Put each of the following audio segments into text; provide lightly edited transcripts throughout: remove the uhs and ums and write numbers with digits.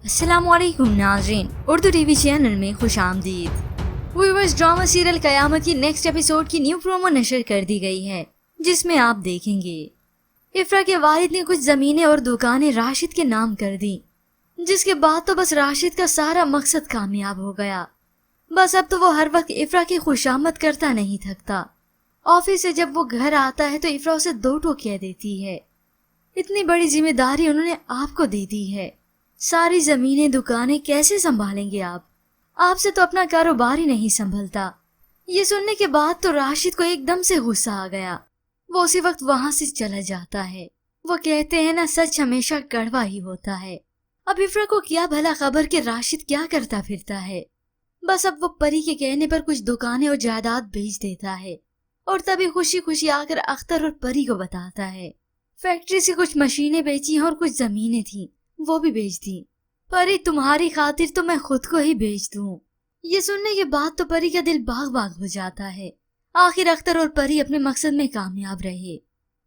अस्सलाम वालेकुम नाज़रीन, उर्दू टीवी चैनल में खुश आमदीद। व्यूअर्स, ड्रामा सीरियल कयामत की नेक्स्ट एपिसोड की न्यू प्रोमो नशर कर दी गई है, जिसमें आप देखेंगे इफ्रा के वालिद ने कुछ जमीनें और दुकानें राशिद के नाम कर दी, जिसके बाद तो बस राशिद का सारा मकसद कामयाब हो गया। बस अब तो वो हर वक्त इफ्रा की खुशामद करता नहीं थकता। ऑफिस से जब वो घर आता है तो इफ्रा उसे दो टोक कह देती है। इतनी बड़ी जिम्मेदारी उन्होंने आपको दे दी है, सारी जमीनें दुकानें कैसे संभालेंगे आप? आपसे तो अपना कारोबार ही नहीं संभलता। ये सुनने के बाद तो राशिद को एकदम से गुस्सा आ गया। वो उसी वक्त वहां से चला जाता है। वो कहते हैं ना, सच हमेशा कड़वा ही होता है। अब इफ्रा को क्या भला खबर कि राशिद क्या करता फिरता है। बस अब वो परी के कहने पर कुछ दुकानें और जायदाद बेच देता है और तभी खुशी खुशी आकर अख्तर और परी को बताता है। फैक्ट्री से कुछ मशीनें बेची और कुछ जमीनें थी, वो भी बेच दी। परी, तुम्हारी खातिर तो मैं खुद को ही बेच दूं। ये सुनने के बाद तो परी का दिल बाग बाग हो जाता है। आखिर अख्तर और परी अपने मकसद में कामयाब रहे।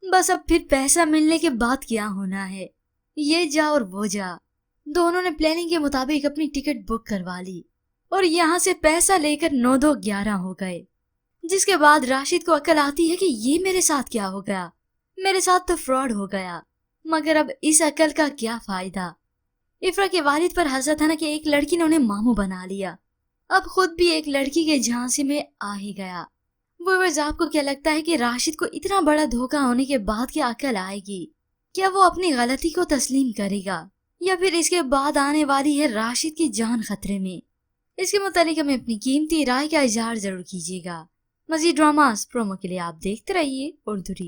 बस अब फिर पैसा मिलने के बाद क्या होना है, ये जा और वो जा। दोनों ने प्लानिंग के मुताबिक अपनी टिकट बुक करवा ली और यहाँ से पैसा लेकर 9-2-11 हो गए। जिसके बाद राशिद को अक्ल आती है कि ये मेरे साथ क्या हो गया, मेरे साथ तो फ्रॉड हो गया। मगर अब इस अकल का क्या फायदा। इफ्रा के वालिद पर हंसा था ना कि एक लड़की ने उन्हें मामू बना लिया, अब खुद भी एक लड़की के झांसे में आ ही गया। व्यूअर्स, आपको क्या लगता है कि राशिद को इतना बड़ा धोखा होने के बाद क्या अकल आएगी? क्या वो अपनी गलती को तस्लीम करेगा या फिर इसके बाद आने वाली है राशिद की जान खतरे में? इसके मुतालिक हमें अपनी कीमती राय का इजहार जरूर कीजिएगा। मजीद ड्रामास प्रोमो के लिए आप देखते रहिए उर्दू टीवी।